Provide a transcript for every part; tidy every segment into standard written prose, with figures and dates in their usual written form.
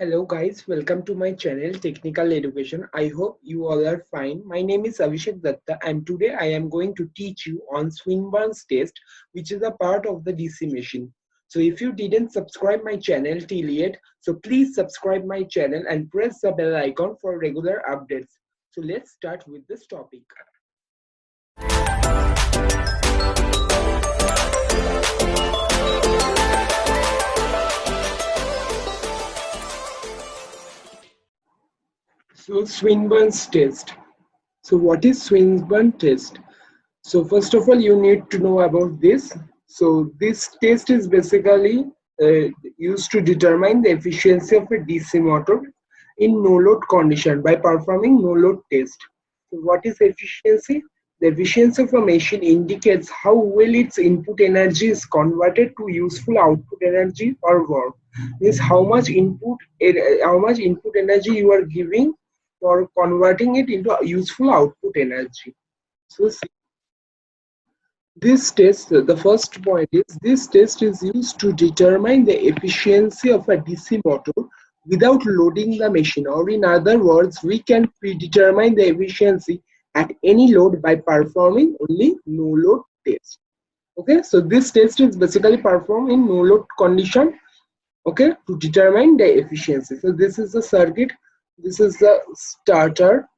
Hello guys, welcome to my channel Technical Education. I hope you all are fine. My name is Avishek Dutta and today I am going to teach you on Swinburnes test, which is a part of the DC machine. So if you didn't subscribe my channel till yet, so please subscribe my channel and press the bell icon for regular updates. So let's start with this topic. So Swinburne's test. So what is Swinburne test? So first of all, you need to know about this. So this test is basically used to determine the efficiency of a DC motor in no load condition by performing no load test. So what is efficiency? The efficiency of a machine indicates how well its input energy is converted to useful output energy or work. Means how much input energy you are giving for converting it into useful output energy. So this test, the first point is this test is used to determine the efficiency of a DC motor without loading the machine, or in other words, we can predetermine the efficiency at any load by performing only no load test. Okay, so this test is basically performed in no load condition, okay, to determine the efficiency. So this is the circuit, this is the starter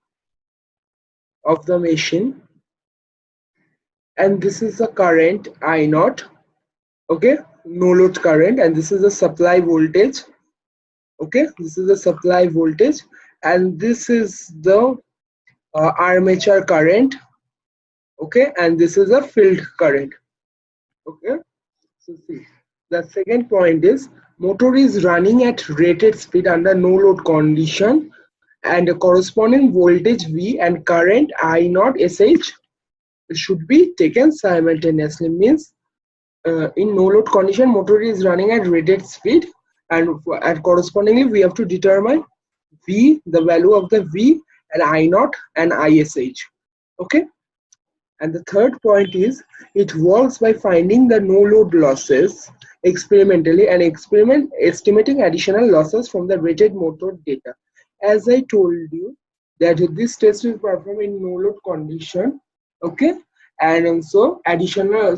of the machine, and this is the current I naught, okay, no load current, and this is the supply voltage, okay, this is the supply voltage, and this is the armature current, okay, and this is a field current, okay. So see, the second point is motor is running at rated speed under no load condition, and a corresponding voltage V and current I naught SH should be taken simultaneously. Means in no load condition, motor is running at rated speed, and correspondingly we have to determine V, the value of the V, and I naught and ISH, okay. And the third point is it works by finding the no load losses experimentally and estimating additional losses from the rated motor data. As I told you that this test is performed in no load condition, okay, and also additional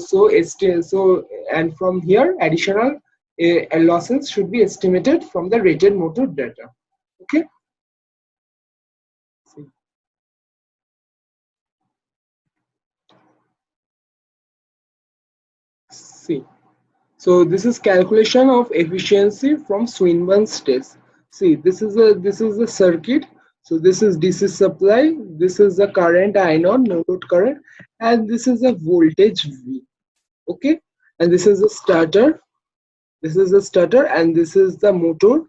and from here additional losses should be estimated from the rated motor data, okay. See, so this is calculation of efficiency from Swinburne's test. See, this is the circuit. So this is DC supply, this is the current I naught, no load current, and this is the voltage V, okay, and this is the starter, and this is the motor,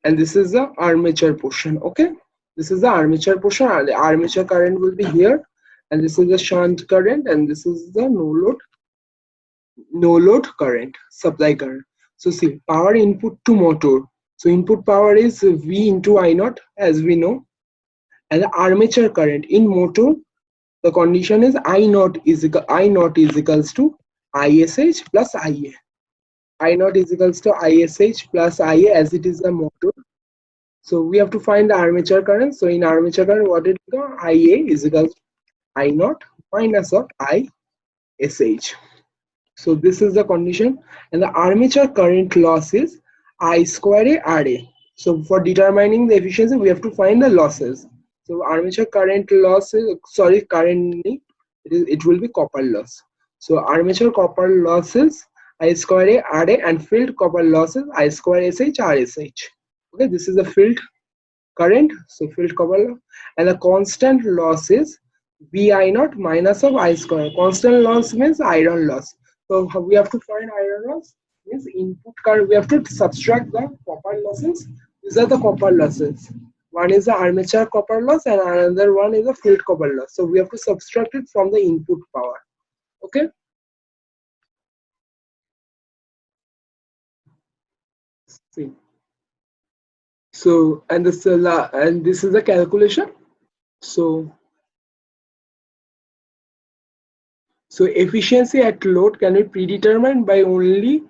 and this is the armature portion, okay. This is the armature portion, and the armature current will be here, and this is the shunt current, and this is the no load current, supply current. So see, power input to motor, so input power is V into I naught, as we know, and the armature current in motor, the condition is I naught is equals to ISH plus IA. I naught is equals to ISH plus IA, as it is the motor. So we have to find the armature current. So in armature current, what it is, IA is equals to I naught minus of ISH. So this is the condition, and the armature current loss is I square A RA. So for determining the efficiency, we have to find the losses. So armature current loss is, it will be copper loss. So armature copper losses I square A RA, and field copper losses I square SH RSH. Okay, this is the field current, so field copper, and the constant loss is V I naught minus of I square. Constant loss means iron loss. So we have to find iron loss, means input current. We have to subtract the copper losses. These are the copper losses. One is the armature copper loss, and another one is the field copper loss. So we have to subtract it from the input power. Okay. See. So and this is the calculation. So efficiency at load can be predetermined by only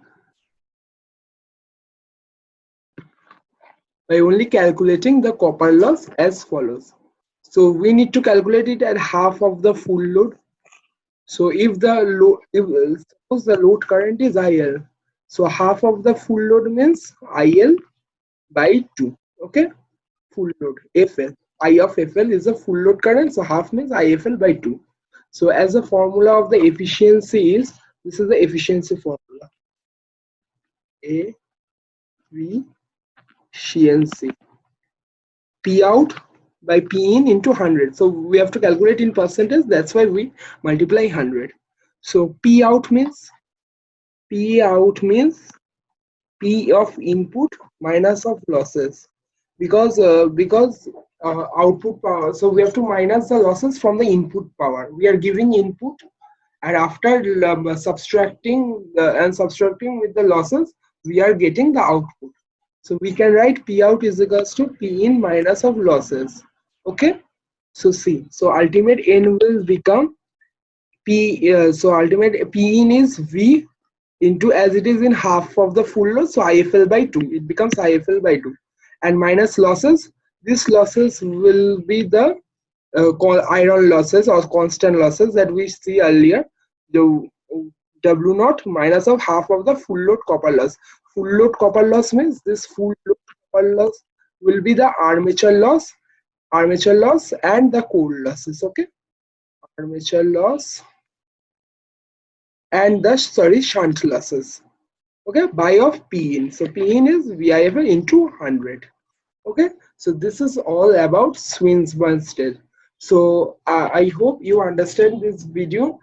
by only calculating the copper loss as follows. So we need to calculate it at half of the full load. So if the load, if suppose the load current is IL, so half of the full load means IL by 2. Okay, full load FL. I of FL is a full load current, so half means IFL by 2. So as a formula of the efficiency is, this is the efficiency formula. Efficiency. P out by P in into 100. So we have to calculate in percentage. That's why we multiply 100. So P out means P of input minus of losses, because output power. So we have to minus the losses from the input power. We are giving input, and after subtracting with the losses, we are getting the output. So we can write P out is equals to P in minus of losses. Okay. So see, so ultimate N will become P. So ultimate P in is V into, as it is in half of the full load, so IFL by 2. It becomes IFL by 2, and minus losses. These losses will be the iron losses or constant losses that we see earlier. The W naught minus of half of the full load copper loss. Full load copper loss means this full load copper loss will be the armature loss, and the core losses. Okay, armature loss and the shunt losses. Okay, by of P in. So P in is VIFL into 100. Okay, so this is all about Swinburnes test. So I hope you understand this video.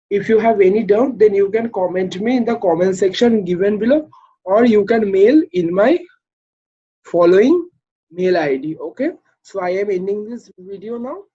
If you have any doubt, then you can comment me in the comment section given below, or you can mail in my following mail ID. Okay, so I am ending this video now.